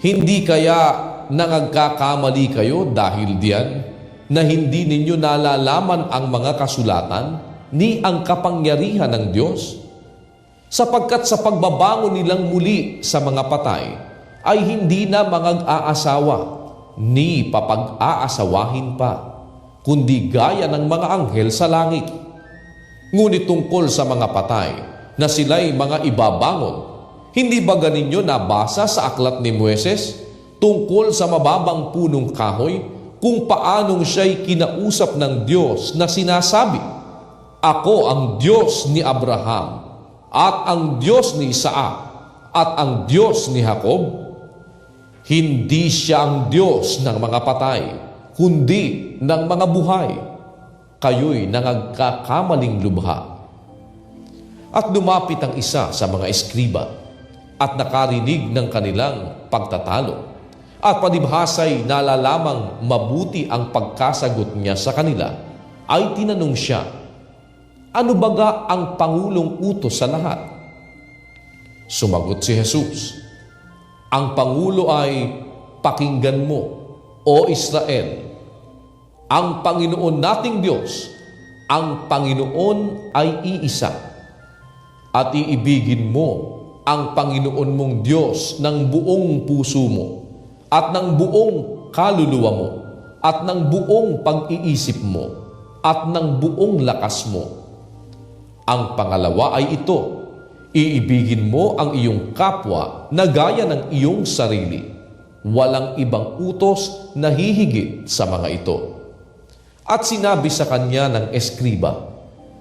Hindi kaya nagkakamali kayo dahil diyan na hindi ninyo nalalaman ang mga kasulatan ni ang kapangyarihan ng Diyos? Sapagkat sa pagbabangon nilang muli sa mga patay, ay hindi na mag-aasawa, ni papag-aasawahin pa, kundi gaya ng mga anghel sa langit. Ngunit tungkol sa mga patay, na sila'y mga ibabangon, hindi ba ganinyo nabasa sa aklat ni Moises tungkol sa mababang punong kahoy kung paanong siya'y kinausap ng Diyos na sinasabi, "Ako ang Diyos ni Abraham, at ang Diyos ni Isaac, at ang Diyos ni Jacob"? Hindi siya ang Diyos ng mga patay, kundi ng mga buhay. Kayo'y nagkakamaling lubha. At lumapit ang isa sa mga eskriba at nakarinig ng kanilang pagtatalo. At palibhasa'y nalalamang mabuti ang pagkasagot niya sa kanila, ay tinanong siya, "Ano baga ang pangulong utos sa lahat?" Sumagot si Jesus, "Ang pangulo ay, pakinggan mo, o Israel, ang Panginoon nating Diyos, ang Panginoon ay iisa, at iibigin mo ang Panginoon mong Diyos ng buong puso mo, at ng buong kaluluwa mo, at ng buong pag-iisip mo, at ng buong lakas mo. Ang pangalawa ay ito, iibigin mo ang iyong kapwa na gaya ng iyong sarili. Walang ibang utos na hihigit sa mga ito." At sinabi sa kanya ng eskriba,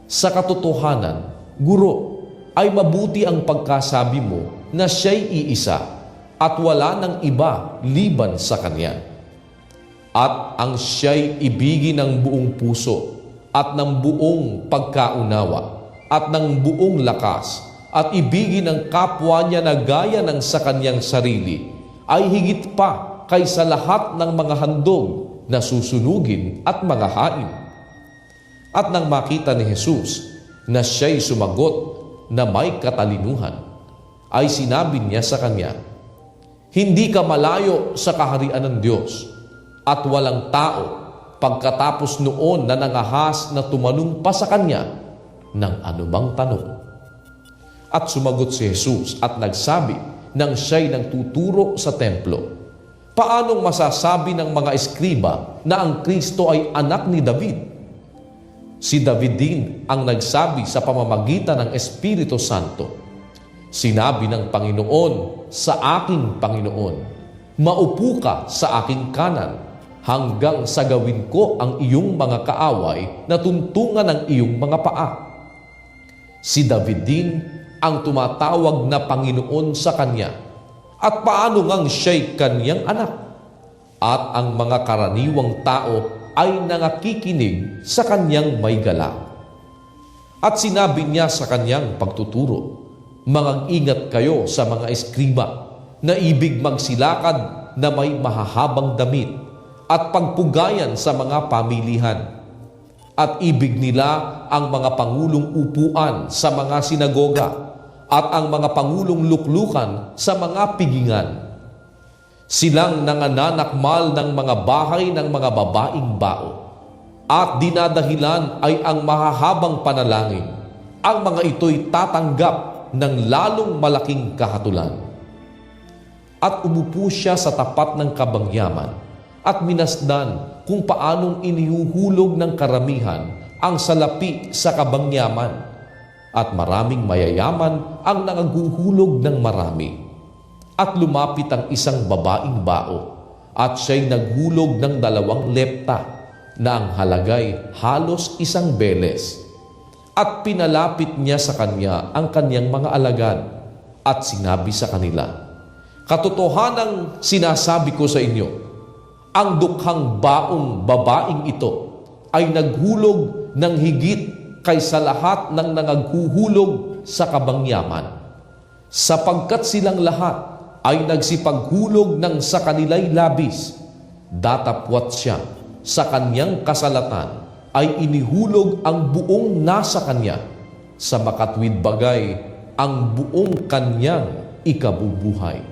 "Sa katotohanan, Guro, ay mabuti ang pagkasabi mo na siya'y iisa at wala ng iba liban sa kanya. At ang siya'y ibigin ng buong puso at ng buong pagkaunawa at ng buong lakas at ibigin ang kapwa niya na gaya ng sa kanyang sarili ay higit pa kaysa lahat ng mga handog na susunugin at mga hain." At nang makita ni Jesus na siya'y sumagot na may katalinuhan, ay sinabi niya sa kanya, "Hindi ka malayo sa kaharian ng Diyos, at walang tao pagkatapos noon na nangahas na tumanong pa sa kanya ng anumang tanong." At sumagot si Jesus at nagsabi nang siya'y nagtuturo sa templo, "Paanong masasabi ng mga eskriba na ang Kristo ay anak ni David? Si David din ang nagsabi sa pamamagitan ng Espiritu Santo, sinabi ng Panginoon sa aking Panginoon, 'Maupo ka sa aking kanan hanggang sa gawin ko ang iyong mga kaaway na tuntungan ng iyong mga paa.' Si David din ang tumatawag na Panginoon sa kanya. At paano ngang siya'y kanyang anak? At ang mga karaniwang tao ay nangakikinig sa kanyang may galang." At sinabi niya sa kanyang pagtuturo, "Mag-ingat kayo sa mga eskriba na ibig magsilakad na may mahahabang damit at pagpugayan sa mga pamilihan. At ibig nila ang mga pangulong upuan sa mga sinagoga at ang mga pangulong luklukan sa mga pigingan. Silang nangananakmal ng mga bahay ng mga babaeng bao, at dinadahilan ay ang mahahabang panalangin. Ang mga ito'y tatanggap ng lalong malaking kahatulan." At umupo siya sa tapat ng kabangyaman at minasdan kung paanong inihuhulog ng karamihan ang salapi sa kabangyaman, at maraming mayayaman ang nangaguhulog ng marami. At lumapit ang isang babaeng bao, at siya'y naghulog ng 2 lepta na ang halagay halos 1 beles. At pinalapit niya sa kanya ang kanyang mga alagad, at sinabi sa kanila, "Katotohanang sinasabi ko sa inyo, ang dukhang baong babaeng ito ay naghulog ng higit kaysa lahat ng nangaghuhulog sa kabangyaman, sapagkat silang lahat ay nagsipaghulog ng sa kanila'y labis, datapwat siya sa kanyang kasalatan ay inihulog ang buong nasa kanya, sa makatwid bagay ang buong kanyang ikabubuhay."